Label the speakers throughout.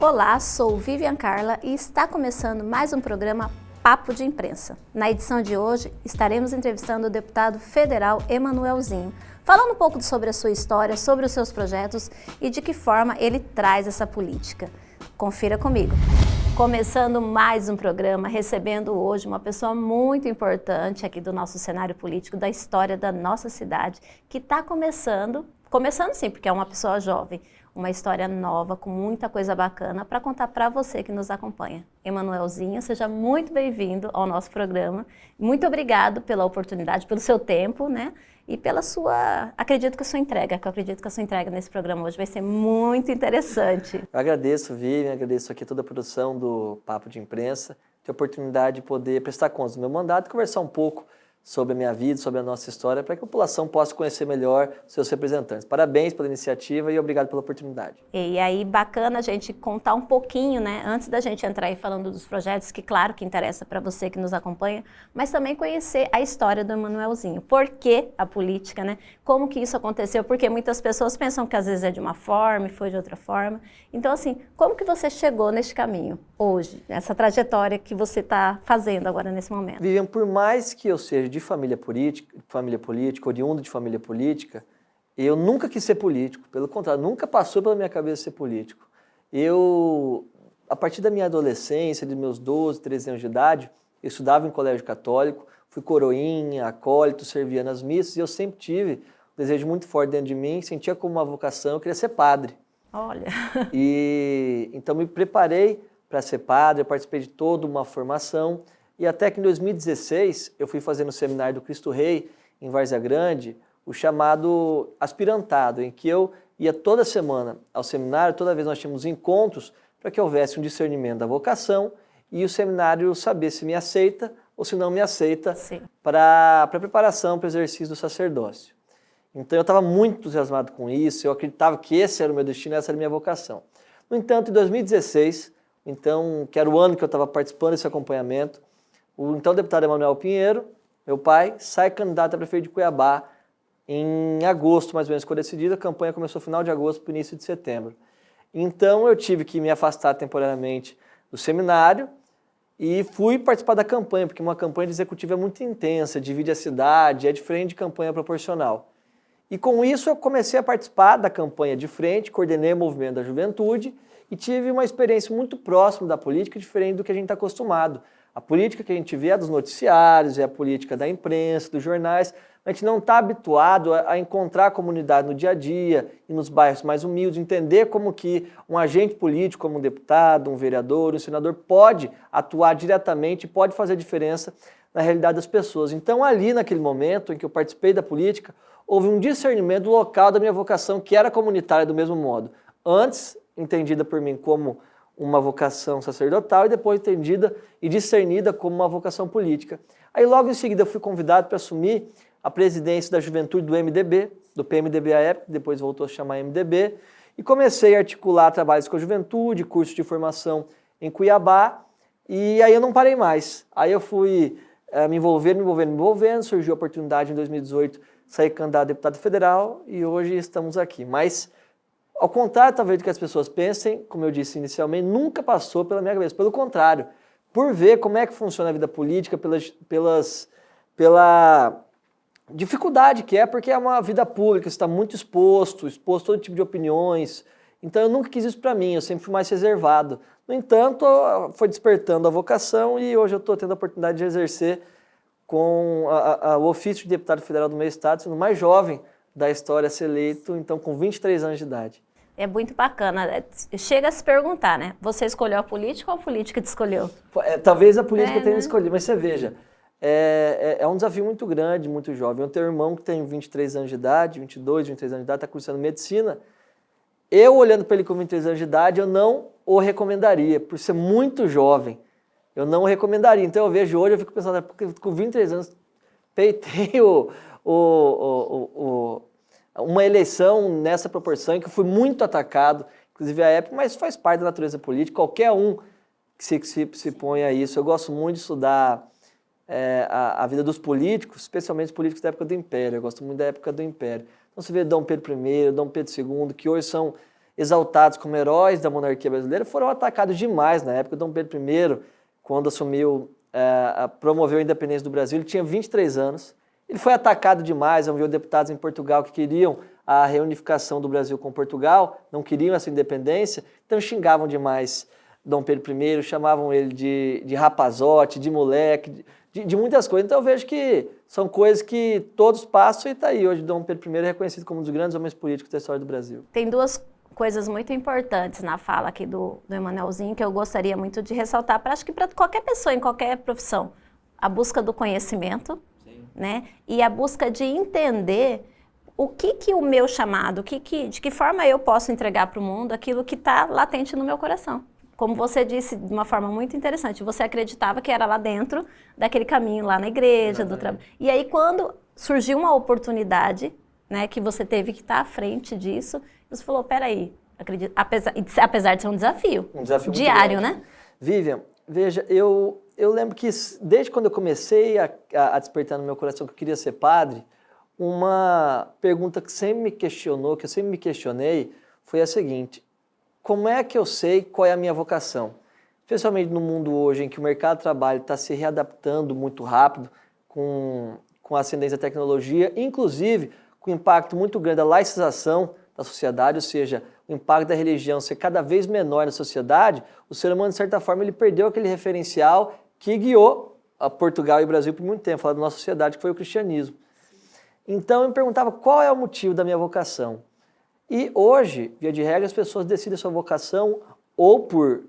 Speaker 1: Olá, sou Vivian Carla e está começando mais um programa Papo de Imprensa. Na edição de hoje, estaremos entrevistando o deputado federal Emanuelzinho, falando um pouco sobre a sua história, sobre os seus projetos e de que forma ele traz essa política. Confira comigo. Começando mais um programa, recebendo hoje uma pessoa muito importante aqui do nosso cenário político, da história da nossa cidade, que está começando sim, porque é uma pessoa jovem, uma história nova, com muita coisa bacana para contar para você que nos acompanha. Emanuelzinho, seja muito bem-vindo ao nosso programa. Muito obrigado pela oportunidade, pelo seu tempo, né? E pela sua, acredito que a sua entrega nesse programa hoje vai ser muito interessante.
Speaker 2: Eu agradeço, Vivian, agradeço aqui toda a produção do Papo de Imprensa, ter a oportunidade de poder prestar contas do meu mandato e conversar um pouco sobre a minha vida, sobre a nossa história, para que a população possa conhecer melhor seus representantes. Parabéns pela iniciativa e obrigado pela oportunidade.
Speaker 1: E aí, bacana a gente contar um pouquinho, né, antes da gente entrar aí falando dos projetos, que claro que interessa para você que nos acompanha, mas também conhecer a história do Emanuelzinho. Por que a política, né? Como que isso aconteceu? Porque muitas pessoas pensam que às vezes é de uma forma e foi de outra forma. Então, assim, como que você chegou neste caminho hoje, nessa trajetória que você está fazendo agora nesse momento?
Speaker 2: Vivian, por mais que eu seja de família política, oriundo de família política, eu nunca quis ser político, pelo contrário, nunca passou pela minha cabeça ser político. Eu, a partir da minha adolescência, de meus 12, 13 anos de idade, eu estudava em colégio católico, fui coroinha, acólito, servia nas missas, e eu sempre tive um desejo muito forte dentro de mim, sentia como uma vocação, eu queria ser padre.
Speaker 1: Olha!
Speaker 2: E então me preparei para ser padre, eu participei de toda uma formação, e até que em 2016 eu fui fazer no seminário do Cristo Rei, em Várzea Grande, o chamado aspirantado, em que eu ia toda semana ao seminário, toda vez nós tínhamos encontros para que houvesse um discernimento da vocação e o seminário saber se me aceita ou se não me aceita para a preparação para o exercício do sacerdócio. Então eu estava muito entusiasmado com isso, eu acreditava que esse era o meu destino, essa era a minha vocação. No entanto, em 2016, então, que era o ano que eu estava participando desse acompanhamento, o então deputado Emanuel Pinheiro, meu pai, sai candidato a prefeito de Cuiabá em agosto, mais ou menos, ficou decidido, a campanha começou no final de agosto para o início de setembro. Então eu tive que me afastar temporariamente do seminário e fui participar da campanha, porque uma campanha de executivo é muito intensa, divide a cidade, é diferente de campanha proporcional. E com isso eu comecei a participar da campanha de frente, coordenei o movimento da juventude e tive uma experiência muito próxima da política, diferente do que a gente está acostumado. A política que a gente vê é dos noticiários, é a política da imprensa, dos jornais. A gente não está habituado a encontrar a comunidade no dia a dia e nos bairros mais humildes, entender como que um agente político, como um deputado, um vereador, um senador, pode atuar diretamente, pode fazer diferença na realidade das pessoas. Então, ali naquele momento em que eu participei da política, houve um discernimento local da minha vocação, que era comunitária do mesmo modo. Antes, entendida por mim como uma vocação sacerdotal e depois entendida e discernida como uma vocação política. Aí logo em seguida eu fui convidado para assumir a presidência da juventude do MDB, do PMDB à época, depois voltou a chamar MDB, e comecei a articular trabalhos com a juventude, cursos de formação em Cuiabá, e aí eu não parei mais. Aí eu fui me envolvendo, surgiu a oportunidade em 2018, sair candidato a deputado federal e hoje estamos aqui. Mas, ao contrário talvez do que as pessoas pensem, como eu disse inicialmente, nunca passou pela minha cabeça. Pelo contrário, por ver como é que funciona a vida política, pela dificuldade que é, porque é uma vida pública, você está muito exposto a todo tipo de opiniões. Então eu nunca quis isso para mim, eu sempre fui mais reservado. No entanto, foi despertando a vocação e hoje eu estou tendo a oportunidade de exercer com o ofício de deputado federal do meu estado, sendo o mais jovem da história a ser eleito, então com 23 anos de idade.
Speaker 1: É muito bacana. Chega a se perguntar, né? Você escolheu a política ou a política te escolheu?
Speaker 2: Talvez a política tenha escolhido, mas você veja, é um desafio muito grande, muito jovem. Eu tenho um irmão que tem 23 anos de idade, 22, 23 anos de idade, está cursando medicina. Eu, olhando para ele com 23 anos de idade, eu não o recomendaria, por ser muito jovem. Eu não o recomendaria. Então eu vejo hoje, eu fico pensando, porque com 23 anos, peitei uma eleição nessa proporção em que eu fui muito atacado, inclusive à época, mas faz parte da natureza política, qualquer um que se põe a isso. Eu gosto muito de estudar a vida dos políticos, especialmente os políticos da época do Império, eu gosto muito da época do Império. Então você vê Dom Pedro I, Dom Pedro II, que hoje são exaltados como heróis da monarquia brasileira, foram atacados demais na época. Dom Pedro I, quando assumiu, promoveu a independência do Brasil, ele tinha 23 anos. Ele foi atacado demais, havia deputados em Portugal que queriam a reunificação do Brasil com Portugal, não queriam essa independência, então xingavam demais Dom Pedro I, chamavam ele de rapazote, de moleque, de muitas coisas. Então eu vejo que são coisas que todos passam e está aí. Hoje Dom Pedro I é reconhecido como um dos grandes homens políticos da história do Brasil.
Speaker 1: Tem duas coisas muito importantes na fala aqui do Emanuelzinho que eu gostaria muito de ressaltar, acho que para qualquer pessoa, em qualquer profissão. A busca do conhecimento, né? E a busca de entender o que o meu chamado, de que forma eu posso entregar para o mundo aquilo que está latente no meu coração. Como você disse de uma forma muito interessante, você acreditava que era lá dentro daquele caminho, lá na igreja, do trabalho. E aí quando surgiu uma oportunidade, né, que você teve que estar à frente disso, você falou, peraí, apesar de ser um desafio diário, né?
Speaker 2: Vivian, veja, eu lembro que desde quando eu comecei a despertar no meu coração que eu queria ser padre, uma pergunta que sempre me questionou, que eu sempre me questionei, foi a seguinte: como é que eu sei qual é a minha vocação? Especialmente no mundo hoje em que o mercado de trabalho está se readaptando muito rápido com a ascendência da tecnologia, inclusive com o impacto muito grande da laicização da sociedade, ou seja, o impacto da religião ser cada vez menor na sociedade, o ser humano, de certa forma, ele perdeu aquele referencial que guiou a Portugal e o Brasil por muito tempo, falar da nossa sociedade, que foi o cristianismo. Então, eu me perguntava qual é o motivo da minha vocação. E hoje, via de regra, as pessoas decidem a sua vocação ou por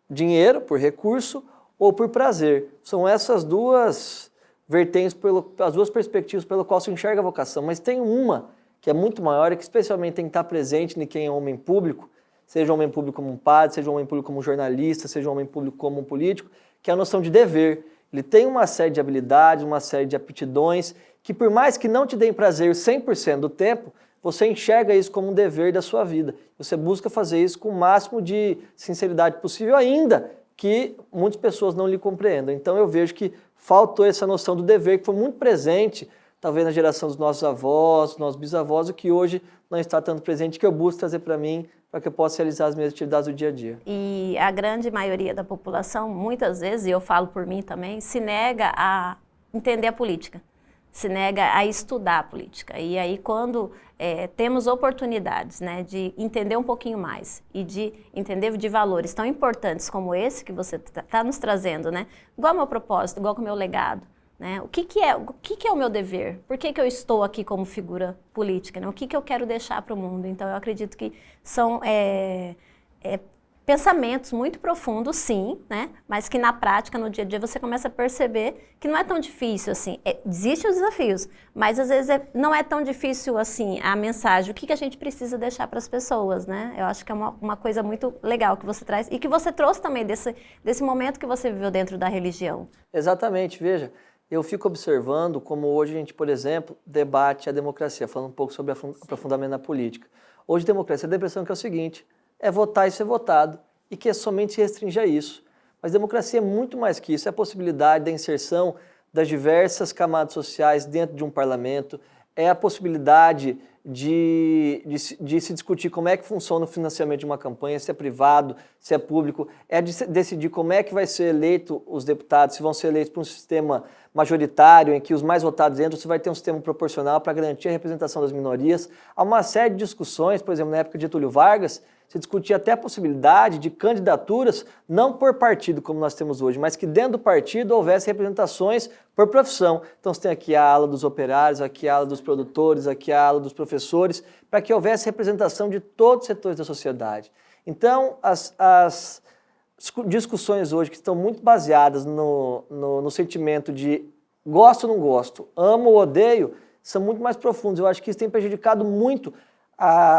Speaker 2: dinheiro, por recurso, ou por prazer. São essas duas vertentes, as duas perspectivas pelo qual se enxerga a vocação. Mas tem uma que é muito maior e que especialmente tem que estar presente em quem é homem público, seja um homem público como um padre, seja um homem público como um jornalista, seja um homem público como um político, que é a noção de dever. Ele tem uma série de habilidades, uma série de aptidões, que por mais que não te deem prazer 100% do tempo, você enxerga isso como um dever da sua vida. Você busca fazer isso com o máximo de sinceridade possível, ainda que muitas pessoas não lhe compreendam. Então eu vejo que faltou essa noção do dever, que foi muito presente, talvez na geração dos nossos avós, dos nossos bisavós, o que hoje não está tanto presente, que eu busco trazer para mim, para que eu possa realizar as minhas atividades do dia a dia.
Speaker 1: E a grande maioria da população, muitas vezes, e eu falo por mim também, se nega a entender a política, se nega a estudar a política. E aí quando temos oportunidades, né, de entender um pouquinho mais e de entender de valores tão importantes como esse que você está nos trazendo, né, igual ao meu propósito, igual ao meu legado, né, o que é o meu dever? Por que eu estou aqui como figura política? Né? O que eu quero deixar para o mundo? Então eu acredito que são pensamentos muito profundos, sim, né? Mas que na prática, no dia a dia, você começa a perceber que não é tão difícil assim. Existem os desafios, mas às vezes não é tão difícil assim a mensagem, o que a gente precisa deixar para as pessoas, né? Eu acho que é uma coisa muito legal que você traz e que você trouxe também desse momento que você viveu dentro da religião.
Speaker 2: Exatamente, veja, eu fico observando como hoje a gente, por exemplo, debate a democracia, falando um pouco sobre aprofundamento na política. Hoje, democracia dá a impressão que é o seguinte: é votar e ser votado, e que somente se restringe a isso. Mas democracia é muito mais que isso, é a possibilidade da inserção das diversas camadas sociais dentro de um parlamento, é a possibilidade de se discutir como é que funciona o financiamento de uma campanha, se é privado, se é público, é de decidir como é que vai ser eleito os deputados, se vão ser eleitos por um sistema majoritário, em que os mais votados entram, se vai ter um sistema proporcional para garantir a representação das minorias. Há uma série de discussões, por exemplo, na época de Getúlio Vargas, se discutia até a possibilidade de candidaturas, não por partido como nós temos hoje, mas que dentro do partido houvesse representações por profissão. Então você tem aqui a ala dos operários, aqui a ala dos produtores, aqui a ala dos professores, para que houvesse representação de todos os setores da sociedade. Então as discussões hoje que estão muito baseadas no sentimento de gosto ou não gosto, amo ou odeio, são muito mais profundas. Eu acho que isso tem prejudicado muito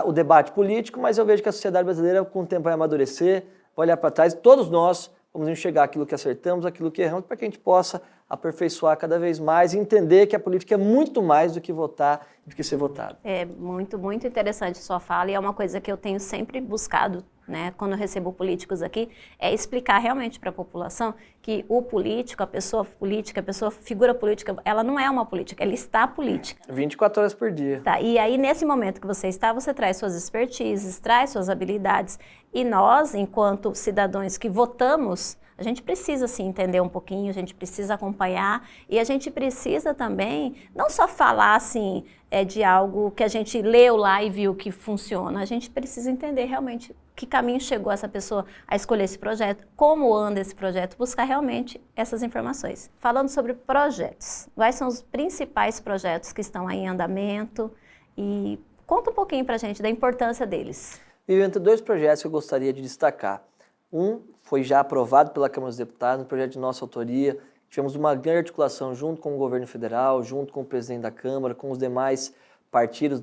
Speaker 2: o debate político, mas eu vejo que a sociedade brasileira com o tempo vai amadurecer, vai olhar para trás, e todos nós vamos enxergar aquilo que acertamos, aquilo que erramos, para que a gente possa aperfeiçoar cada vez mais e entender que a política é muito mais do que votar e do que ser votado.
Speaker 1: É muito, muito interessante sua fala e é uma coisa que eu tenho sempre buscado, né, quando eu recebo políticos aqui, é explicar realmente para a população que o político, a pessoa política, a pessoa figura política, ela não é uma política, ela está política.
Speaker 2: 24 horas por dia.
Speaker 1: Tá, e aí nesse momento que você está, você traz suas expertises, traz suas habilidades e nós, enquanto cidadãos que votamos, a gente precisa sim entender um pouquinho, a gente precisa acompanhar e a gente precisa também não só falar assim de algo que a gente leu lá e viu que funciona, a gente precisa entender realmente que caminho chegou essa pessoa a escolher esse projeto, como anda esse projeto, buscar realmente essas informações. Falando sobre projetos, quais são os principais projetos que estão aí em andamento e conta um pouquinho pra gente da importância deles.
Speaker 2: Viviane, tem 2 projetos que eu gostaria de destacar. Um foi já aprovado pela Câmara dos Deputados, um projeto de nossa autoria. Tivemos uma grande articulação junto com o governo federal, junto com o presidente da Câmara, com os demais partidos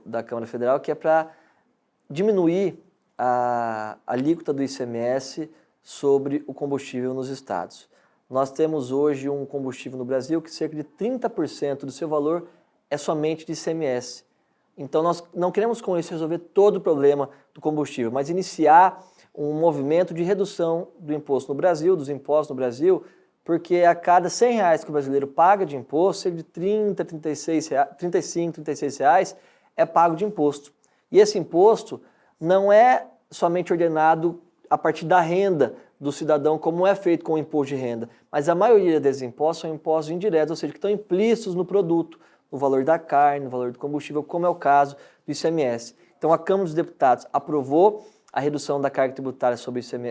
Speaker 2: da Câmara Federal, que é para diminuir a alíquota do ICMS sobre o combustível nos estados. Nós temos hoje um combustível no Brasil que cerca de 30% do seu valor é somente de ICMS. Então nós não queremos com isso resolver todo o problema do combustível, mas iniciar um movimento de redução do imposto no Brasil, dos impostos no Brasil, porque a cada R$100 que o brasileiro paga de imposto, cerca de 30, 35, 36 reais é pago de imposto. E esse imposto não é somente ordenado a partir da renda do cidadão, como é feito com o imposto de renda, mas a maioria desses impostos são impostos indiretos, ou seja, que estão implícitos no produto, no valor da carne, no valor do combustível, como é o caso do ICMS. Então a Câmara dos Deputados aprovou a redução da carga tributária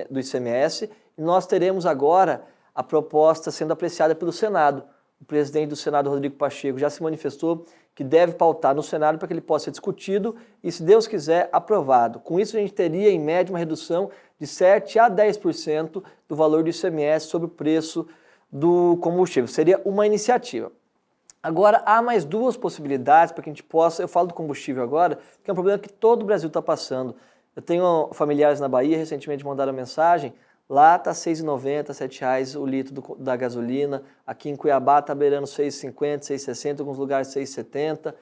Speaker 2: do ICMS e nós teremos agora a proposta sendo apreciada pelo Senado. O presidente do Senado, Rodrigo Pacheco, já se manifestou que deve pautar no Senado para que ele possa ser discutido e, se Deus quiser, aprovado. Com isso, a gente teria, em média, uma redução de 7% a 10% do valor do ICMS sobre o preço do combustível. Seria uma iniciativa. Agora, há mais 2 possibilidades para que a gente possa... Eu falo do combustível agora, que é um problema que todo o Brasil está passando. Eu tenho familiares na Bahia, recentemente mandaram mensagem, lá está R$ 6,90, R$ 7,00 o litro da gasolina, aqui em Cuiabá está beirando R$ 6,50, R$ 6,60, em alguns lugares R$ 6,70,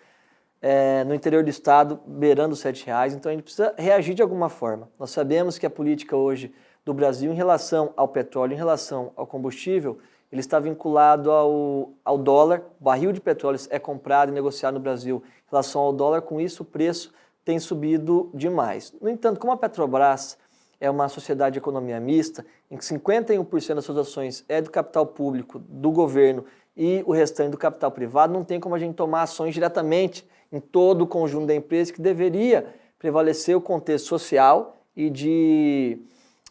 Speaker 2: no interior do estado beirando R$ 7,00, então a gente precisa reagir de alguma forma. Nós sabemos que a política hoje do Brasil em relação ao petróleo, em relação ao combustível, ele está vinculado ao dólar, o barril de petróleo é comprado e negociado no Brasil em relação ao dólar, com isso o preço tem subido demais. No entanto, como a Petrobras é uma sociedade de economia mista, em que 51% das suas ações é do capital público, do governo, e o restante do capital privado, não tem como a gente tomar ações diretamente em todo o conjunto da empresa, que deveria prevalecer o contexto social e de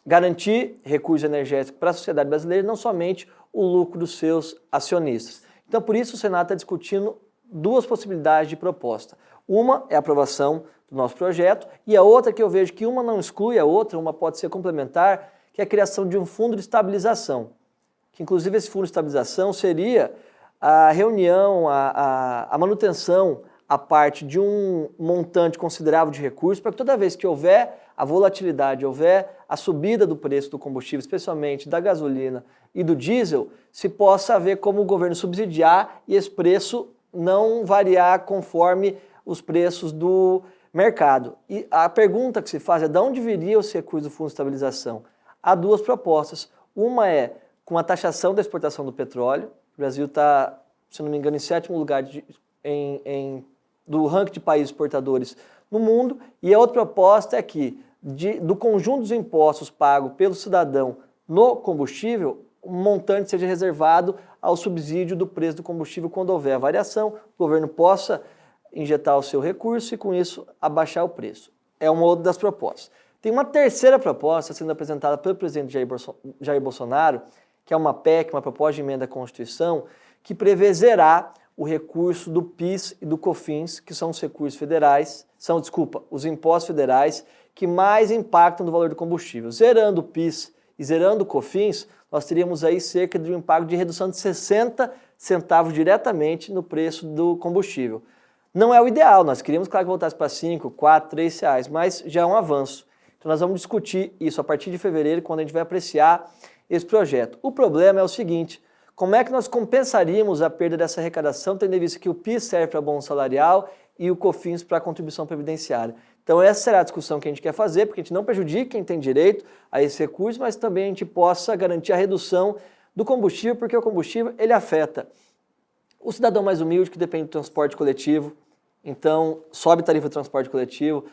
Speaker 2: garantir recursos energéticos para a sociedade brasileira, não somente o lucro dos seus acionistas. Então, por isso, o Senado está discutindo 2 possibilidades de proposta. Uma é a aprovação do nosso projeto e a outra que eu vejo que uma não exclui a outra, uma pode ser complementar, que é a criação de um fundo de estabilização. Que inclusive esse fundo de estabilização seria a reunião, a manutenção, a parte de um montante considerável de recursos para que toda vez que houver a volatilidade, houver a subida do preço do combustível, especialmente da gasolina e do diesel, se possa ver como o governo subsidiar e esse preço não variar conforme os preços do mercado. E a pergunta que se faz é de onde viria os recursos do Fundo de Estabilização? Há 2 propostas. Uma é com a taxação da exportação do petróleo. O Brasil está, se não me engano, em 7º lugar do ranking de países exportadores no mundo. E a outra proposta é que, do conjunto dos impostos pagos pelo cidadão no combustível, um montante seja reservado ao subsídio do preço do combustível quando houver a variação, o governo possa injetar o seu recurso e, com isso, abaixar o preço. É uma outra das propostas. Tem uma terceira proposta sendo apresentada pelo presidente Jair Bolsonaro, que é uma PEC, uma proposta de emenda à Constituição, que prevê zerar o recurso do PIS e do COFINS, que são os recursos federais, os impostos federais que mais impactam no valor do combustível. Zerando o PIS e zerando o COFINS, nós teríamos aí cerca de um impacto de redução de 60 centavos diretamente no preço do combustível. Não é o ideal, nós queríamos, claro, que voltasse para 5, 4, 3 reais, mas já é um avanço. Então nós vamos discutir isso a partir de fevereiro, quando a gente vai apreciar esse projeto. O problema é o seguinte, como é que nós compensaríamos a perda dessa arrecadação, tendo em vista que o PIS serve para bônus salarial e o COFINS para a contribuição previdenciária. Então essa será a discussão que a gente quer fazer, porque a gente não prejudique quem tem direito a esse recurso, mas também a gente possa garantir a redução do combustível, porque o combustível ele afeta o cidadão mais humilde que depende do transporte coletivo, então sobe a tarifa de transporte coletivo,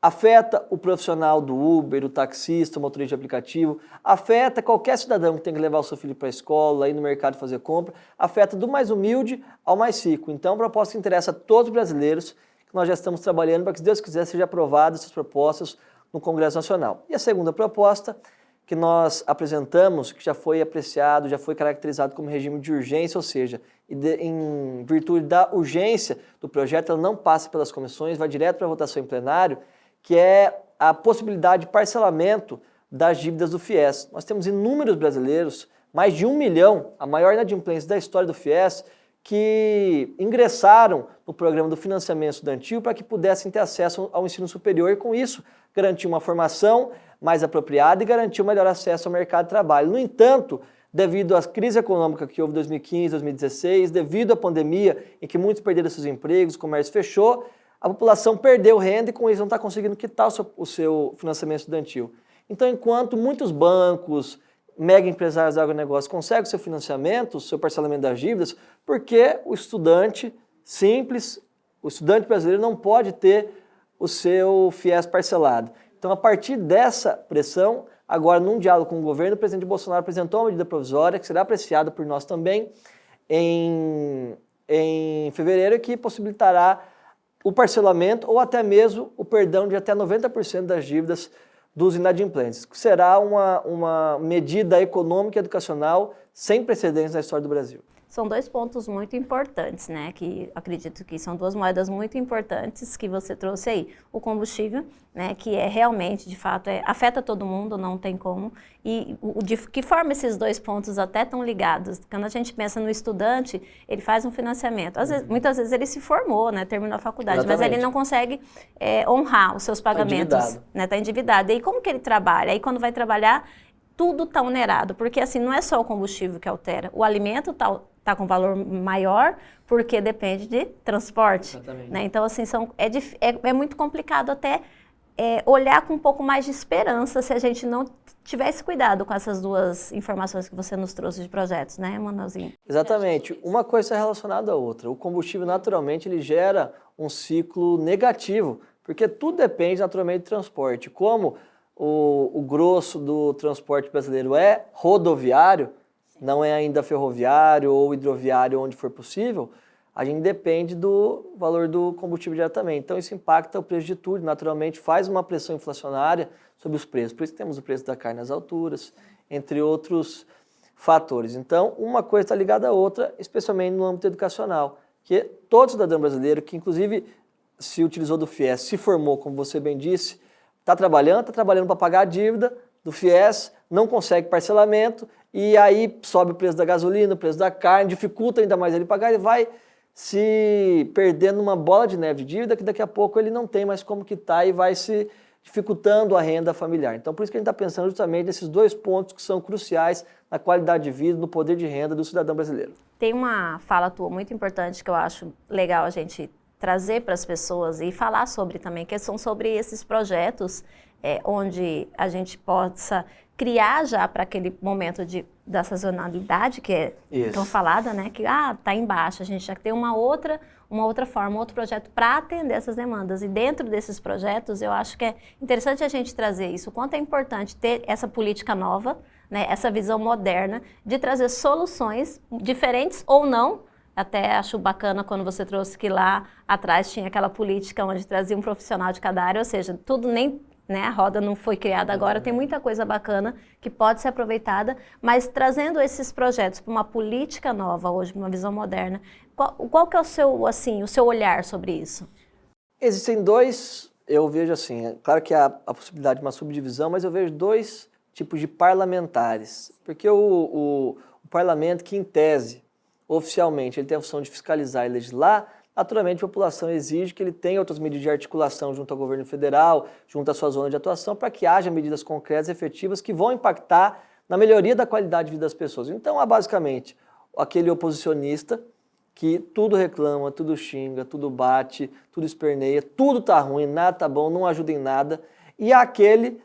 Speaker 2: afeta o profissional do Uber, o taxista, o motorista de aplicativo, afeta qualquer cidadão que tem que levar o seu filho para a escola, ir no mercado fazer compra, afeta do mais humilde ao mais rico. Então a proposta interessa a todos os brasileiros, que nós já estamos trabalhando para que, se Deus quiser, seja aprovada essas propostas no Congresso Nacional. E a segunda proposta que nós apresentamos, que já foi apreciado, já foi caracterizado como regime de urgência, ou seja, em virtude da urgência do projeto, ela não passa pelas comissões, vai direto para a votação em plenário, que é a possibilidade de parcelamento das dívidas do FIES. Nós temos inúmeros brasileiros, mais de 1 milhão, a maior inadimplência da história do FIES, que ingressaram no programa do financiamento estudantil para que pudessem ter acesso ao ensino superior e, com isso, garantir uma formação mais apropriada e garantir um melhor acesso ao mercado de trabalho. No entanto, devido à crise econômica que houve em 2015, 2016, devido à pandemia em que muitos perderam seus empregos, o comércio fechou, a população perdeu renda e, com isso, não está conseguindo quitar o seu financiamento estudantil. Então, enquanto muitos bancos, mega empresários do agronegócio conseguem o seu financiamento, o seu parcelamento das dívidas, porque o estudante simples, o estudante brasileiro não pode ter o seu FIES parcelado. Então, a partir dessa pressão, agora, num diálogo com o governo, o presidente Bolsonaro apresentou uma medida provisória que será apreciada por nós também em fevereiro, que possibilitará o parcelamento ou até mesmo o perdão de até 90% das dívidas dos inadimplentes, que será uma medida econômica e educacional sem precedentes na história do Brasil.
Speaker 1: São dois pontos muito importantes, né? Que acredito que são duas moedas muito importantes que você trouxe aí. O combustível, né? Que é realmente, de fato, afeta todo mundo, não tem como. E de que forma esses dois pontos até estão ligados? Quando a gente pensa no estudante, ele faz um financiamento. Muitas vezes ele se formou, né? Terminou a faculdade, exatamente, mas ele não consegue honrar os seus pagamentos. Está endividado. E aí como que ele trabalha? Aí quando vai trabalhar, tudo está onerado, porque assim, não é só o combustível que altera, o alimento está com valor maior, porque depende de transporte. Né? Então, assim, é muito complicado até olhar com um pouco mais de esperança se a gente não tivesse cuidado com essas duas informações que você nos trouxe de projetos, né, Manuelzinho?
Speaker 2: Exatamente. Uma coisa é relacionada à outra. O combustível, naturalmente, ele gera um ciclo negativo, porque tudo depende, naturalmente, do transporte. Como o grosso do transporte brasileiro é rodoviário, não é ainda ferroviário ou hidroviário onde for possível, a gente depende do valor do combustível diretamente. Então isso impacta o preço de tudo, naturalmente faz uma pressão inflacionária sobre os preços. Por isso temos o preço da carne nas alturas, entre outros fatores. Então uma coisa está ligada à outra, especialmente no âmbito educacional, que todo cidadão brasileiro que inclusive se utilizou do FIES, se formou, como você bem disse, está trabalhando para pagar a dívida do FIES, não consegue parcelamento, e aí sobe o preço da gasolina, o preço da carne, dificulta ainda mais ele pagar, ele vai se perdendo numa bola de neve de dívida que daqui a pouco ele não tem mais como quitar e vai se dificultando a renda familiar. Então por isso que a gente está pensando justamente nesses dois pontos que são cruciais na qualidade de vida, no poder de renda do cidadão brasileiro.
Speaker 1: Tem uma fala tua muito importante que eu acho legal a gente trazer para as pessoas e falar sobre também, que são sobre esses projetos onde a gente possa criar já para aquele momento da sazonalidade que é tão falada, né? Que tá embaixo, a gente já tem uma outra forma, outro projeto para atender essas demandas. E dentro desses projetos, eu acho que é interessante a gente trazer isso, o quanto é importante ter essa política nova, né? Essa visão moderna de trazer soluções diferentes ou não. Até acho bacana quando você trouxe que lá atrás tinha aquela política onde trazia um profissional de cada área, ou seja, tudo nem, né, a roda não foi criada agora, tem muita coisa bacana que pode ser aproveitada, mas trazendo esses projetos para uma política nova hoje, para uma visão moderna, qual que é o seu olhar sobre isso?
Speaker 2: Existem dois, eu vejo assim, é claro que há a possibilidade de uma subdivisão, mas eu vejo dois tipos de parlamentares, porque o parlamento que em tese oficialmente ele tem a função de fiscalizar e legislar, naturalmente a população exige que ele tenha outras medidas de articulação junto ao governo federal, junto à sua zona de atuação, para que haja medidas concretas e efetivas que vão impactar na melhoria da qualidade de vida das pessoas. Então há basicamente aquele oposicionista que tudo reclama, tudo xinga, tudo bate, tudo esperneia, tudo tá ruim, nada tá bom, não ajuda em nada. E aquele,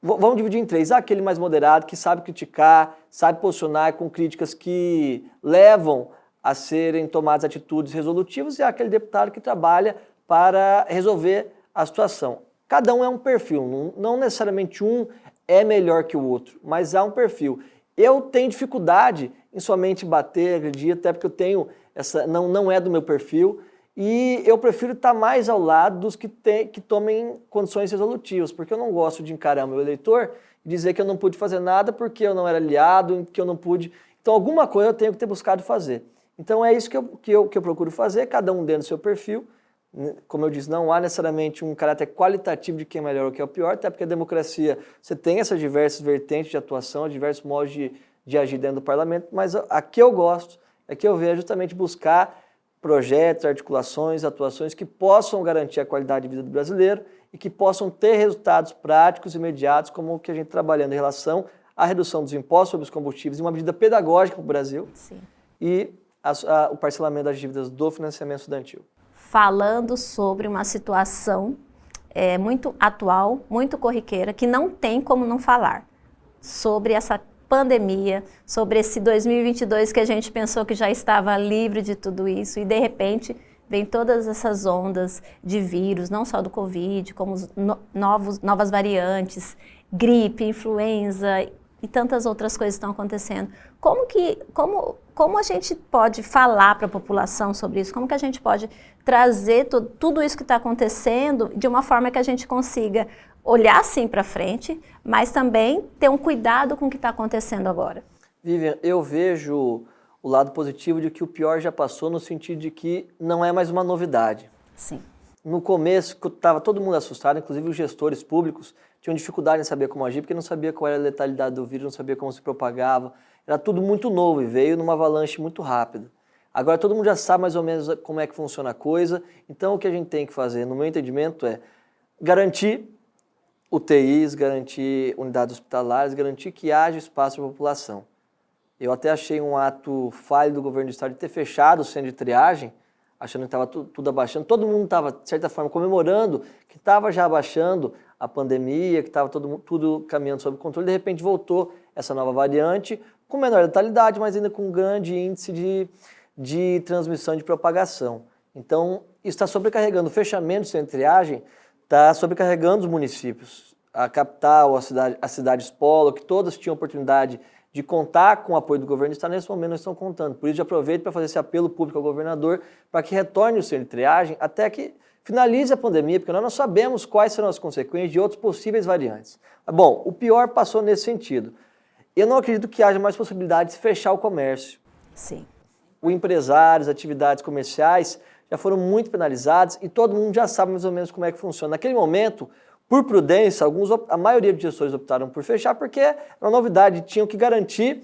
Speaker 2: vamos dividir em três, aquele mais moderado que sabe criticar, sabe posicionar com críticas que levam a serem tomadas atitudes resolutivas, e aquele deputado que trabalha para resolver a situação. Cada um é um perfil, não necessariamente um é melhor que o outro, mas há um perfil. Eu tenho dificuldade em somente bater, agredir, até porque eu tenho não é do meu perfil, e eu prefiro estar mais ao lado dos que tomem condições resolutivas, porque eu não gosto de encarar o meu eleitor e dizer que eu não pude fazer nada porque eu não era aliado, que eu não pude. Então alguma coisa eu tenho que ter buscado fazer. Então é isso que eu procuro fazer, cada um dentro do seu perfil. Como eu disse, não há necessariamente um caráter qualitativo de quem é melhor ou quem é o pior, até porque a democracia, você tem essas diversas vertentes de atuação, diversos modos de agir dentro do parlamento, mas a que eu gosto, é que eu vejo justamente buscar projetos, articulações, atuações que possam garantir a qualidade de vida do brasileiro e que possam ter resultados práticos e imediatos, como o que a gente está trabalhando em relação à redução dos impostos sobre os combustíveis, uma medida pedagógica para o Brasil.
Speaker 1: Sim.
Speaker 2: E o parcelamento das dívidas do financiamento estudantil.
Speaker 1: Falando sobre uma situação muito atual, muito corriqueira, que não tem como não falar, sobre essa pandemia, sobre esse 2022 que a gente pensou que já estava livre de tudo isso e de repente vem todas essas ondas de vírus, não só do Covid, como novas variantes, gripe, influenza e tantas outras coisas estão acontecendo. Como a gente pode falar para a população sobre isso? Como que a gente pode trazer tudo isso que está acontecendo de uma forma que a gente consiga olhar sim para frente, mas também ter um cuidado com o que está acontecendo agora?
Speaker 2: Vivian, eu vejo o lado positivo de que o pior já passou, no sentido de que não é mais uma novidade.
Speaker 1: Sim.
Speaker 2: No começo, estava todo mundo assustado, inclusive os gestores públicos tinham dificuldade em saber como agir, porque não sabia qual era a letalidade do vírus, não sabia como se propagava. Era tudo muito novo e veio numa avalanche muito rápida. Agora todo mundo já sabe mais ou menos como é que funciona a coisa, então o que a gente tem que fazer, no meu entendimento, é garantir UTIs, garantir unidades hospitalares, garantir que haja espaço para a população. Eu até achei um ato falho do governo do estado de ter fechado o centro de triagem, achando que estava tudo abaixando. Todo mundo estava, de certa forma, comemorando que estava já abaixando a pandemia, que estava tudo caminhando sob controle. De repente voltou essa nova variante, com menor letalidade, mas ainda com um grande índice de transmissão e de propagação. Então, isso está sobrecarregando. O fechamento do centro de triagem está sobrecarregando os municípios. A capital, as cidades polo, que todas tinham oportunidade de contar com o apoio do governo, nesse momento não estão contando. Por isso, eu aproveito para fazer esse apelo público ao governador para que retorne o centro de triagem até que finalize a pandemia, porque nós não sabemos quais serão as consequências de outras possíveis variantes. Bom, o pior passou nesse sentido. Eu não acredito que haja mais possibilidade de se fechar o comércio.
Speaker 1: Sim.
Speaker 2: O empresário, as atividades comerciais já foram muito penalizados e todo mundo já sabe mais ou menos como é que funciona. Naquele momento, por prudência, a maioria dos gestores optaram por fechar porque era uma novidade, tinham que garantir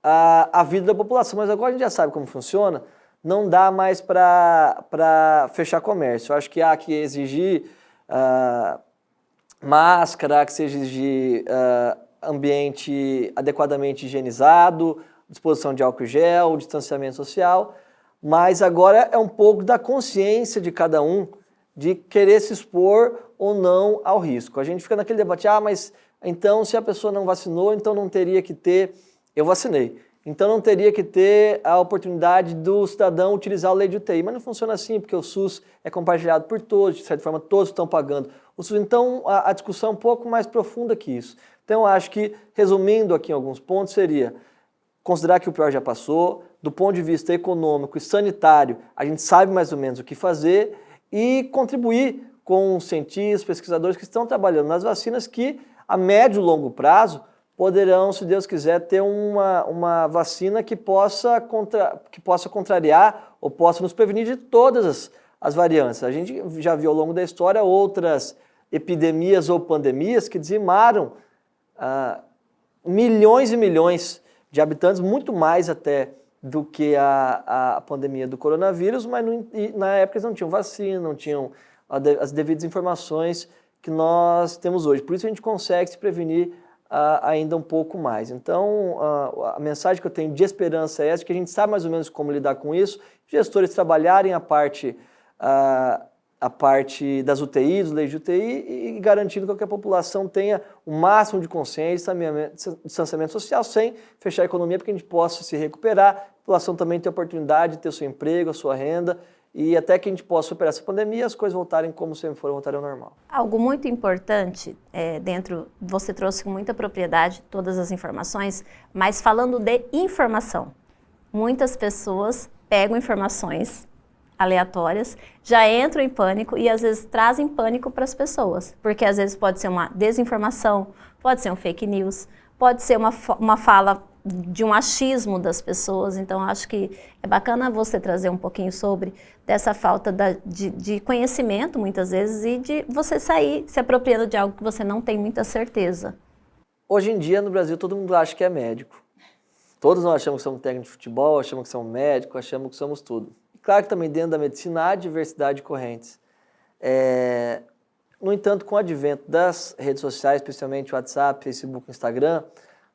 Speaker 2: a vida da população. Mas agora a gente já sabe como funciona, não dá mais para fechar comércio. Eu acho que há que exigir máscara, há que se exigir ambiente adequadamente higienizado, disposição de álcool gel, distanciamento social, mas agora é um pouco da consciência de cada um de querer se expor ou não ao risco. A gente fica naquele debate, mas então se a pessoa não vacinou, então não teria que ter, eu vacinei, então não teria que ter a oportunidade do cidadão utilizar a lei de UTI, mas não funciona assim, porque o SUS é compartilhado por todos, de certa forma todos estão pagando o SUS, então a discussão é um pouco mais profunda que isso. Então eu acho que, resumindo aqui em alguns pontos, seria considerar que o pior já passou, do ponto de vista econômico e sanitário, a gente sabe mais ou menos o que fazer e contribuir com cientistas, pesquisadores que estão trabalhando nas vacinas que, a médio e longo prazo, poderão, se Deus quiser, ter uma vacina que possa contrariar ou possa nos prevenir de todas as variantes. A gente já viu ao longo da história outras epidemias ou pandemias que dizimaram milhões e milhões de habitantes, muito mais até do que a pandemia do coronavírus, mas na época eles não tinham vacina, não tinham as devidas informações que nós temos hoje. Por isso a gente consegue se prevenir ainda um pouco mais. Então, a mensagem que eu tenho de esperança é essa, que a gente sabe mais ou menos como lidar com isso, gestores trabalharem a parte das UTIs, dos leitos de UTI, e garantindo que a população tenha o máximo de consciência, distanciamento social, sem fechar a economia, para que a gente possa se recuperar, a população também ter a oportunidade de ter o seu emprego, a sua renda, e até que a gente possa superar essa pandemia, as coisas voltarem como sempre foram, voltarem ao normal.
Speaker 1: Algo muito importante, você trouxe com muita propriedade todas as informações, mas falando de informação, muitas pessoas pegam informações aleatórias, já entram em pânico e às vezes trazem pânico para as pessoas, porque às vezes pode ser uma desinformação, pode ser um fake news, pode ser uma fala de um achismo das pessoas. Então acho que é bacana você trazer um pouquinho sobre dessa falta de conhecimento muitas vezes e de você sair se apropriando de algo que você não tem muita certeza.
Speaker 2: Hoje em dia no Brasil todo mundo acha que é médico. Todos nós achamos que somos técnicos de futebol, achamos que somos médicos, achamos que somos tudo. E claro que também dentro da medicina há diversidade de correntes. No entanto, com o advento das redes sociais, especialmente WhatsApp, Facebook, Instagram,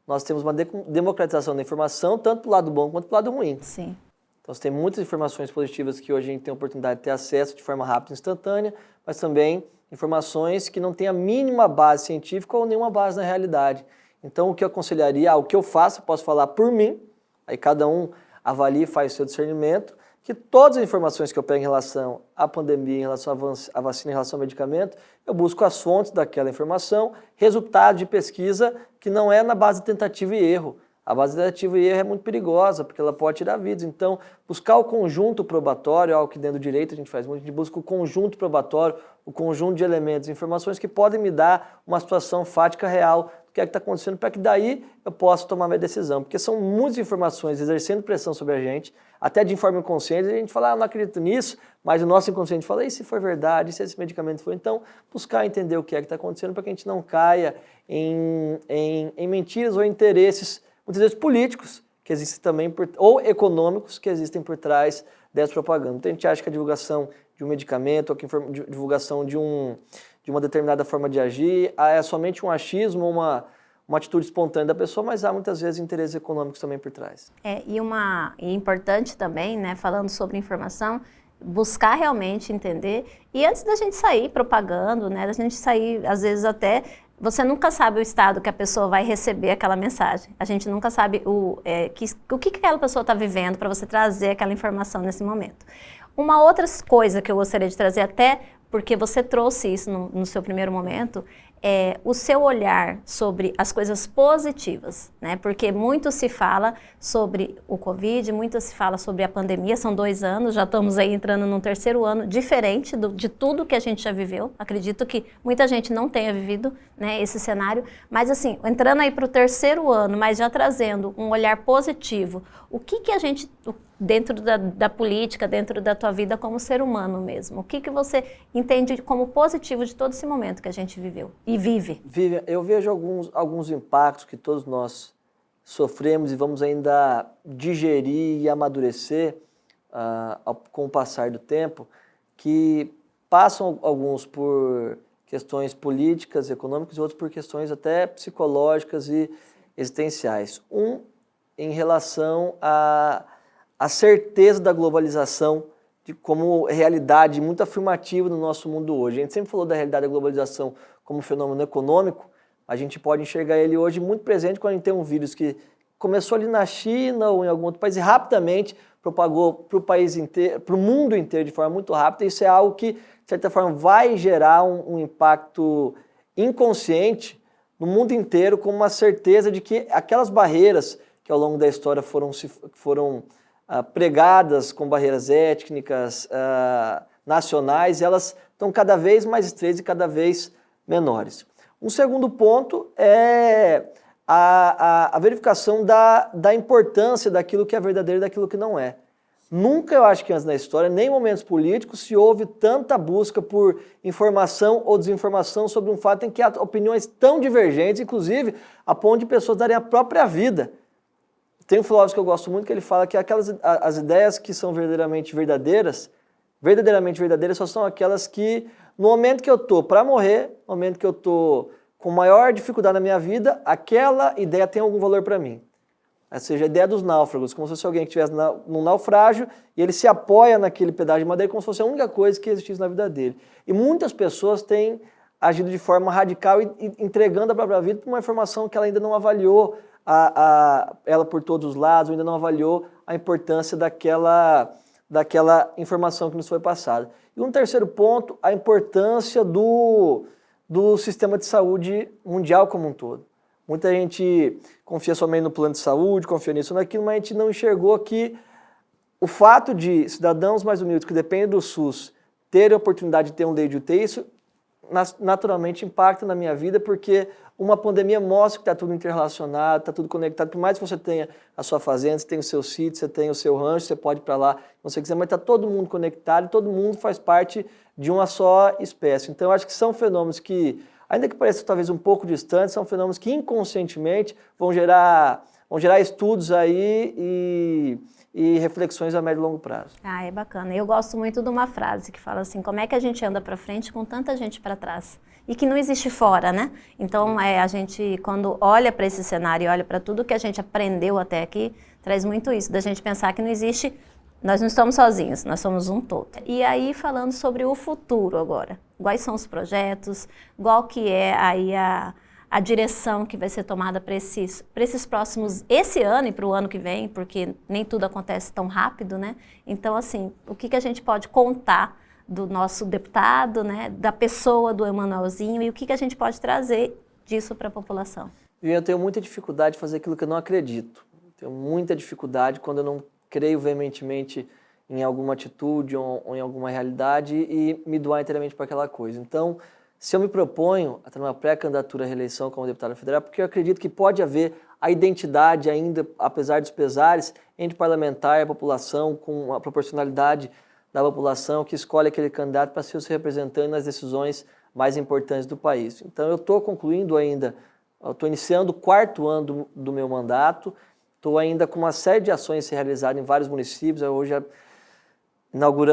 Speaker 2: nós temos uma democratização da informação, tanto para o lado bom quanto para o lado ruim.
Speaker 1: Sim.
Speaker 2: Então, você tem muitas informações positivas que hoje a gente tem a oportunidade de ter acesso de forma rápida e instantânea, mas também informações que não têm a mínima base científica ou nenhuma base na realidade. Então, o que eu aconselharia, o que eu faço, eu posso falar por mim, aí cada um avalia e faz o seu discernimento, que todas as informações que eu pego em relação à pandemia, em relação à vacina, em relação ao medicamento, eu busco as fontes daquela informação, resultado de pesquisa que não é na base de tentativa e erro. A base de tentativa e erro é muito perigosa, porque ela pode tirar vidas. Então, buscar o conjunto probatório, algo que dentro do direito a gente faz muito, a gente busca o conjunto probatório, o conjunto de elementos e informações que podem me dar uma situação fática real do que é que está acontecendo, para que daí eu possa tomar minha decisão. Porque são muitas informações exercendo pressão sobre a gente, até de forma inconsciente, a gente fala, não acredito nisso, mas o nosso inconsciente fala, e se for verdade, e se esse medicamento for? Então, buscar entender o que é que está acontecendo para que a gente não caia em mentiras ou interesses, muitas vezes políticos, que existem também, ou econômicos, que existem por trás dessa propaganda. Então, a gente acha que a divulgação de um medicamento, ou a divulgação de uma determinada forma de agir, é somente um achismo, uma atitude espontânea da pessoa, mas há muitas vezes interesses econômicos também por trás.
Speaker 1: E é importante também, né, falando sobre informação, buscar realmente entender, e antes da gente sair propagando, né, da gente sair, às vezes até, você nunca sabe o estado que a pessoa vai receber aquela mensagem, a gente nunca sabe o que aquela pessoa está vivendo para você trazer aquela informação nesse momento. Uma outra coisa que eu gostaria de trazer, até porque você trouxe isso no seu primeiro momento, é o seu olhar sobre as coisas positivas, né? Porque muito se fala sobre o Covid, muito se fala sobre a pandemia, são 2 anos, já estamos aí entrando num 3º ano, diferente de tudo que a gente já viveu. Acredito que muita gente não tenha vivido, né, esse cenário, mas assim, entrando aí para o 3º ano, mas já trazendo um olhar positivo, o que a gente, dentro da política, dentro da tua vida como ser humano mesmo, o que você entende como positivo de todo esse momento que a gente viveu e vive?
Speaker 2: Vivian, eu vejo alguns impactos que todos nós sofremos e vamos ainda digerir e amadurecer com o passar do tempo, que passam alguns por questões políticas, econômicas e outros por questões até psicológicas e existenciais. Em relação à certeza da globalização como realidade muito afirmativa no nosso mundo hoje. A gente sempre falou da realidade da globalização como fenômeno econômico, a gente pode enxergar ele hoje muito presente quando a gente tem um vírus que começou ali na China ou em algum outro país e rapidamente propagou para o país inteiro, para o mundo inteiro de forma muito rápida. Isso é algo que, de certa forma, vai gerar um impacto inconsciente no mundo inteiro, com uma certeza de que aquelas barreiras que ao longo da história foram pregadas com barreiras étnicas, nacionais, elas estão cada vez mais estreitas e cada vez menores. Um segundo ponto é a verificação da importância daquilo que é verdadeiro e daquilo que não é. Nunca, eu acho que antes na história, nem em momentos políticos, se houve tanta busca por informação ou desinformação sobre um fato em que há opiniões tão divergentes, inclusive a ponto de pessoas darem a própria vida. Tem um filósofo que eu gosto muito que ele fala que as ideias que são verdadeiramente verdadeiras só são aquelas que, no momento que eu estou para morrer, no momento que eu estou com maior dificuldade na minha vida, aquela ideia tem algum valor para mim. Ou seja, a ideia dos náufragos, como se fosse alguém que estivesse num naufrágio e ele se apoia naquele pedaço de madeira como se fosse a única coisa que existisse na vida dele. E muitas pessoas têm agido de forma radical e entregando a própria vida por uma informação que ela ainda não avaliou ela por todos os lados, ainda não avaliou a importância daquela informação que nos foi passada. E um terceiro ponto, a importância do sistema de saúde mundial como um todo. Muita gente confia somente no plano de saúde, confia nisso ou naquilo, mas a gente não enxergou que o fato de cidadãos mais humildes que dependem do SUS terem a oportunidade de ter um leito de UTI, isso naturalmente impacta na minha vida, porque uma pandemia mostra que está tudo interrelacionado, está tudo conectado. Por mais que você tenha a sua fazenda, você tem o seu sítio, você tem o seu rancho, você pode ir para lá se você quiser, mas está todo mundo conectado e todo mundo faz parte de uma só espécie. Então, eu acho que são fenômenos que, ainda que pareçam talvez um pouco distantes, são fenômenos que inconscientemente vão gerar estudos aí e reflexões a médio e longo prazo.
Speaker 1: Ah, é bacana. Eu gosto muito de uma frase que fala assim, como é que a gente anda para frente com tanta gente para trás? E que não existe fora, né? Então, a gente, quando olha para esse cenário e olha para tudo que a gente aprendeu até aqui, traz muito isso, da gente pensar que não existe, nós não estamos sozinhos, nós somos um todo. E aí, falando sobre o futuro agora, quais são os projetos, qual que é aí a direção que vai ser tomada para esses próximos, esse ano e para o ano que vem, porque nem tudo acontece tão rápido, né? Então, assim, o que a gente pode contar do nosso deputado, né, da pessoa do Emanuelzinho e o que a gente pode trazer disso para a população?
Speaker 2: Eu tenho muita dificuldade de fazer aquilo que eu não acredito. Tenho muita dificuldade quando eu não creio veementemente em alguma atitude ou em alguma realidade e me doar inteiramente para aquela coisa. Então, se eu me proponho a ter uma pré-candidatura à reeleição como deputado federal, porque eu acredito que pode haver a identidade ainda, apesar dos pesares, entre parlamentar e a população, com a proporcionalidade da população que escolhe aquele candidato para ser o seu representante nas decisões mais importantes do país. Então, eu estou concluindo ainda, estou iniciando o 4º ano do meu mandato, estou ainda com uma série de ações a ser realizadas em vários municípios. Hoje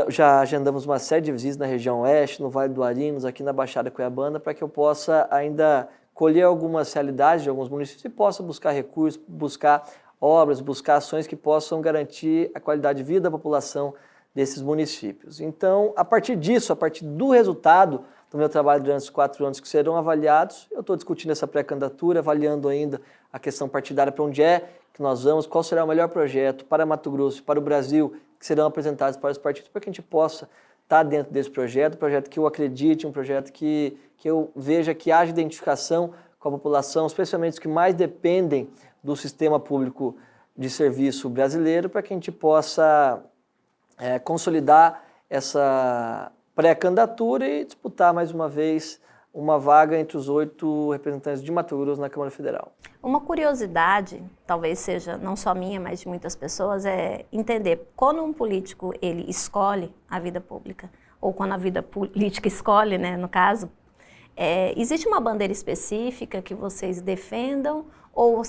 Speaker 2: já agendamos uma série de visitas na região oeste, no Vale do Arinos, aqui na Baixada Cuiabana, para que eu possa ainda colher algumas realidades de alguns municípios e possa buscar recursos, buscar obras, buscar ações que possam garantir a qualidade de vida da população desses municípios. Então, a partir disso, a partir do resultado do meu trabalho durante os 4 anos que serão avaliados, eu estou discutindo essa pré-candidatura, avaliando ainda a questão partidária, para onde é que nós vamos, qual será o melhor projeto para Mato Grosso, para o Brasil, que serão apresentados para os partidos, para que a gente possa estar dentro desse projeto, um projeto que eu acredite, um projeto que eu veja que haja identificação com a população, especialmente os que mais dependem do sistema público de serviço brasileiro, para que a gente possa consolidar essa pré-candidatura e disputar mais uma vez uma vaga entre os 8 representantes de Mato Grosso na Câmara Federal.
Speaker 1: Uma curiosidade, talvez seja não só minha, mas de muitas pessoas, é entender quando um político ele escolhe a vida pública, ou quando a vida política escolhe, né, no caso, existe uma bandeira específica que vocês defendam ou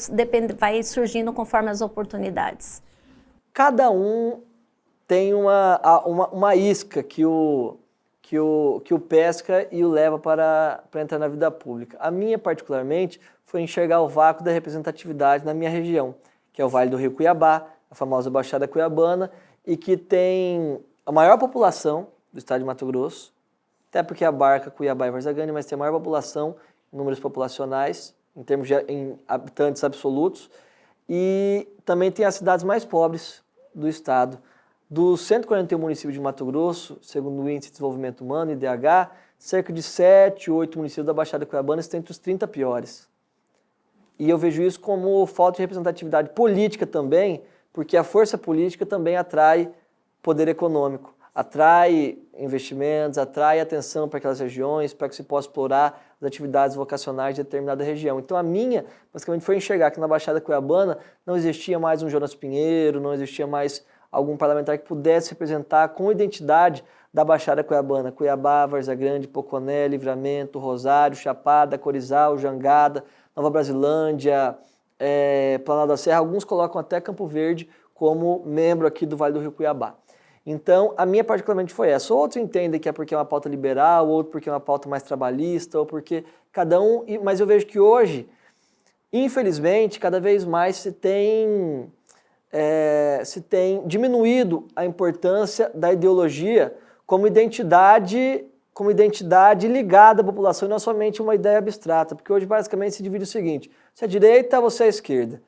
Speaker 1: vai surgindo conforme as oportunidades?
Speaker 2: Cada um tem uma isca que o pesca e o leva para entrar na vida pública. A minha, particularmente, foi enxergar o vácuo da representatividade na minha região, que é o Vale do Rio Cuiabá, a famosa Baixada Cuiabana, e que tem a maior população do estado de Mato Grosso, até porque abarca Cuiabá e Várzea Grande, mas tem a maior população em números populacionais, em termos de habitantes absolutos, e também tem as cidades mais pobres do estado. Dos 141 municípios de Mato Grosso, segundo o Índice de Desenvolvimento Humano, IDH, cerca de 7, 8 municípios da Baixada Cuiabana estão entre os 30 piores. E eu vejo isso como falta de representatividade política também, porque a força política também atrai poder econômico, atrai investimentos, atrai atenção para aquelas regiões, para que se possa explorar as atividades vocacionais de determinada região. Então a minha, basicamente, foi enxergar que na Baixada Cuiabana não existia mais um Jonas Pinheiro, não existia mais algum parlamentar que pudesse representar com identidade da Baixada Cuiabana, Cuiabá, Várzea Grande, Poconé, Livramento, Rosário, Chapada, Corizal, Jangada, Nova Brasilândia, Planalto da Serra. Alguns colocam até Campo Verde como membro aqui do Vale do Rio Cuiabá. Então, a minha particularmente foi essa. Outros entendem que é porque é uma pauta liberal, outro porque é uma pauta mais trabalhista, ou porque cada um... Mas eu vejo que hoje, infelizmente, cada vez mais se tem diminuído a importância da ideologia como identidade ligada à população e não somente uma ideia abstrata, porque hoje basicamente se divide o seguinte: se é direita, você é esquerda.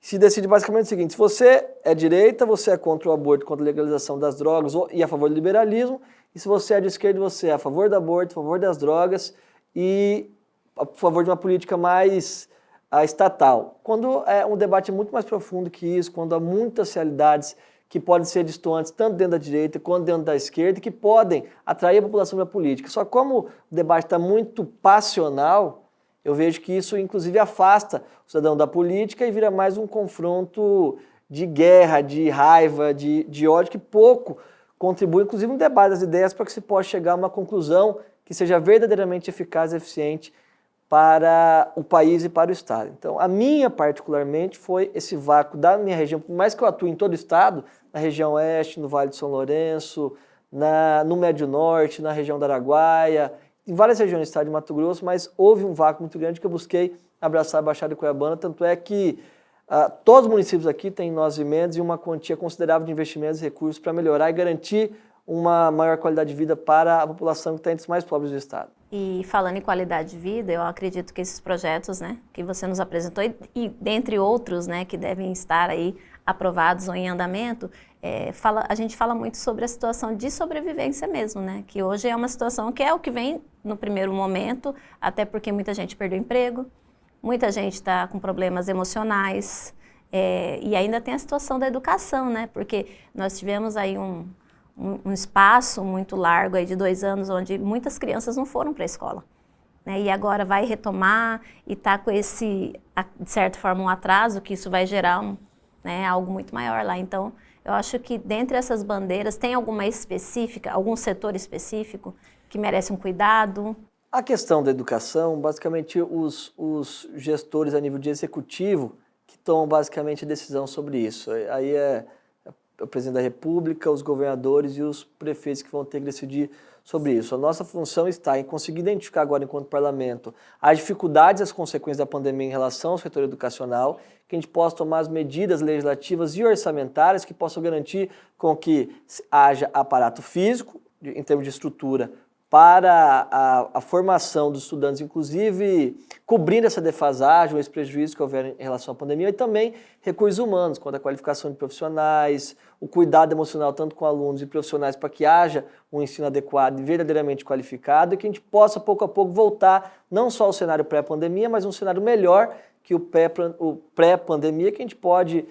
Speaker 2: Se decide basicamente o seguinte: se você é direita, você é contra o aborto, contra a legalização das drogas e a favor do liberalismo, e se você é de esquerda, você é a favor do aborto, a favor das drogas e a favor de uma política mais estatal. Quando é um debate muito mais profundo que isso, quando há muitas realidades que podem ser distantes tanto dentro da direita quanto dentro da esquerda, que podem atrair a população para a política. Só como o debate está muito passional, eu vejo que isso inclusive afasta o cidadão da política e vira mais um confronto de guerra, de raiva, de ódio, que pouco contribui, inclusive no debate das ideias, para que se possa chegar a uma conclusão que seja verdadeiramente eficaz e eficiente para o país e para o Estado. Então, a minha particularmente foi esse vácuo da minha região, por mais que eu atue em todo o Estado, na região oeste, no Vale de São Lourenço, no Médio Norte, na região da Araguaia, em várias regiões do Estado de Mato Grosso, mas houve um vácuo muito grande que eu busquei abraçar a Baixada de Cuiabana, tanto é que todos os municípios aqui têm nós emendas e uma quantia considerável de investimentos e recursos para melhorar e garantir uma maior qualidade de vida para a população que está entre os mais pobres do Estado.
Speaker 1: E falando em qualidade de vida, eu acredito que esses projetos, né, que você nos apresentou e dentre outros, né, que devem estar aí aprovados ou em andamento, a gente fala muito sobre a situação de sobrevivência mesmo, né, que hoje é uma situação que é o que vem no primeiro momento, até porque muita gente perdeu emprego, muita gente está com problemas emocionais, e ainda tem a situação da educação, né, porque nós tivemos aí um espaço muito largo aí de 2 anos onde muitas crianças não foram para a escola, né? E agora vai retomar e está com esse, de certa forma, um atraso, que isso vai gerar algo muito maior lá. Então, eu acho que dentre essas bandeiras tem alguma específica, algum setor específico que merece um cuidado?
Speaker 2: A questão da educação, basicamente os gestores a nível de executivo que tomam basicamente a decisão sobre isso. Aí é o presidente da República, os governadores e os prefeitos que vão ter que decidir sobre isso. A nossa função está em conseguir identificar agora, enquanto parlamento, as dificuldades e as consequências da pandemia em relação ao setor educacional, que a gente possa tomar as medidas legislativas e orçamentárias que possam garantir com que haja aparato físico, em termos de estrutura, para a formação dos estudantes, inclusive cobrindo essa defasagem, esse prejuízo que houver em relação à pandemia, e também recursos humanos, quanto à qualificação de profissionais, o cuidado emocional tanto com alunos e profissionais para que haja um ensino adequado e verdadeiramente qualificado e que a gente possa, pouco a pouco, voltar não só ao cenário pré-pandemia, mas um cenário melhor que o pré-pandemia, que a gente pode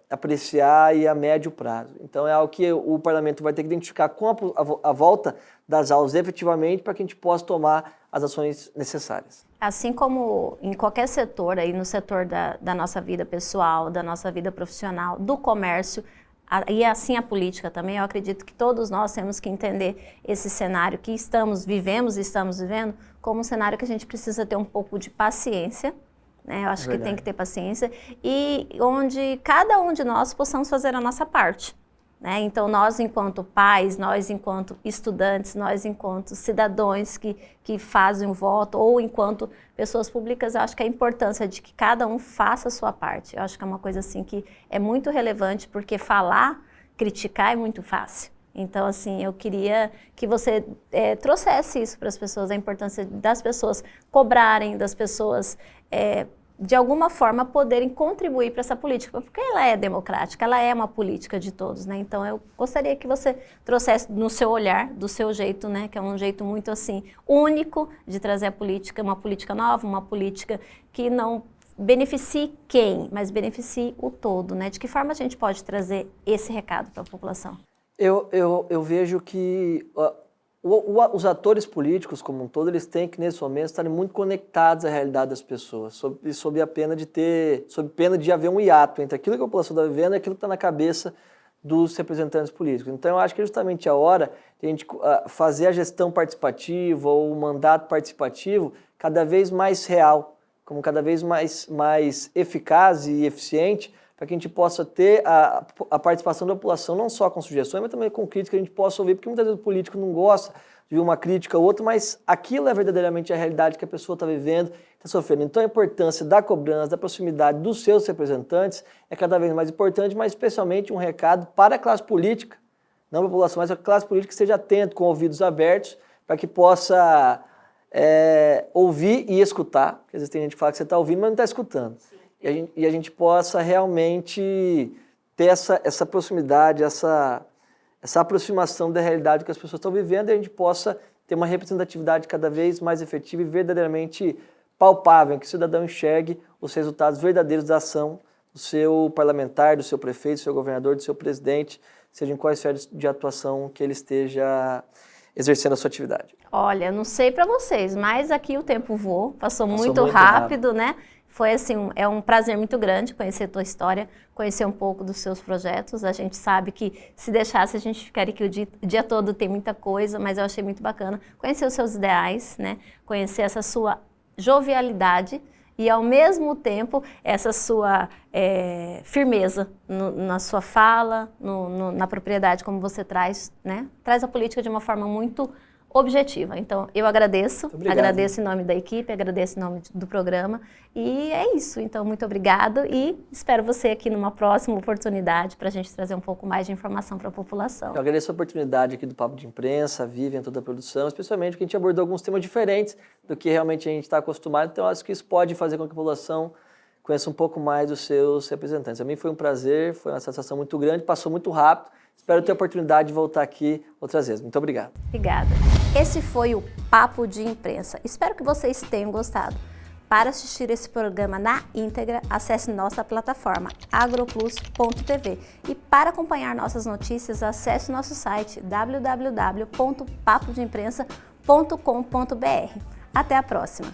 Speaker 2: apreciar e a médio prazo. Então é algo que o parlamento vai ter que identificar com a volta das aulas efetivamente para que a gente possa tomar as ações necessárias.
Speaker 1: Assim como em qualquer setor, aí no setor da nossa vida pessoal, da nossa vida profissional, do comércio, e assim a política também, eu acredito que todos nós temos que entender esse cenário que estamos vivendo como um cenário que a gente precisa ter um pouco de paciência, né? Eu acho que tem que ter paciência e onde cada um de nós possamos fazer a nossa parte, né? Então, nós enquanto pais, nós enquanto estudantes, nós enquanto cidadãos que fazem o voto ou enquanto pessoas públicas, eu acho que a importância de que cada um faça a sua parte. Eu acho que é uma coisa assim que é muito relevante, porque falar, criticar é muito fácil. Então, assim, eu queria que você trouxesse isso para as pessoas, a importância das pessoas cobrarem, das pessoas, de alguma forma, poderem contribuir para essa política, porque ela é democrática, ela é uma política de todos, né? Então, eu gostaria que você trouxesse no seu olhar, do seu jeito, né? Que é um jeito muito, assim, único de trazer a política, uma política nova, uma política que não beneficie quem, mas beneficie o todo, né? De que forma a gente pode trazer esse recado para a população?
Speaker 2: Eu vejo que os atores políticos como um todo, eles têm que nesse momento estarem muito conectados à realidade das pessoas, sob pena de haver um hiato entre aquilo que a população está vivendo e aquilo que está na cabeça dos representantes políticos. Então eu acho que é justamente a hora de a gente fazer a gestão participativa ou o mandato participativo cada vez mais real, como cada vez mais eficaz e eficiente, para para que a gente possa ter a participação da população, não só com sugestões, mas também com críticas que a gente possa ouvir, porque muitas vezes o político não gosta de uma crítica ou outra, mas aquilo é verdadeiramente a realidade que a pessoa está vivendo, está sofrendo. Então a importância da cobrança, da proximidade dos seus representantes é cada vez mais importante, mas especialmente um recado para a classe política, não para a população, mas a classe política que esteja atento, com ouvidos abertos, para que possa ouvir e escutar, porque às vezes tem gente que fala que você está ouvindo, mas não está escutando. E a gente possa realmente ter essa proximidade, essa aproximação da realidade que as pessoas estão vivendo, e a gente possa ter uma representatividade cada vez mais efetiva e verdadeiramente palpável, que o cidadão enxergue os resultados verdadeiros da ação do seu parlamentar, do seu prefeito, do seu governador, do seu presidente, seja em qual esfera de atuação que ele esteja exercendo a sua atividade.
Speaker 1: Olha, não sei para vocês, mas aqui o tempo voou, passou muito rápido, né? Foi assim, é um prazer muito grande conhecer a tua história, conhecer um pouco dos seus projetos. A gente sabe que se deixasse a gente ficaria aqui o dia todo, tem muita coisa, mas eu achei muito bacana conhecer os seus ideais, né? Conhecer essa sua jovialidade e ao mesmo tempo essa sua firmeza na sua fala, na propriedade como você traz, né? Traz a política de uma forma muito objetiva. Então, eu agradeço em nome da equipe, agradeço em nome do programa e é isso. Então, muito obrigado e espero você aqui numa próxima oportunidade para a gente trazer um pouco mais de informação para a população.
Speaker 2: Eu agradeço a oportunidade aqui do Papo de Imprensa, a Vivian, toda a produção, especialmente porque a gente abordou alguns temas diferentes do que realmente a gente está acostumado, então acho que isso pode fazer com que a população conheça um pouco mais dos seus representantes. A mim foi um prazer, foi uma satisfação muito grande, passou muito rápido. Espero ter a oportunidade de voltar aqui outras vezes. Muito obrigado.
Speaker 1: Obrigada. Esse foi o Papo de Imprensa. Espero que vocês tenham gostado. Para assistir esse programa na íntegra, acesse nossa plataforma agroplus.tv. E para acompanhar nossas notícias, acesse nosso site www.papodeimprensa.com.br. Até a próxima!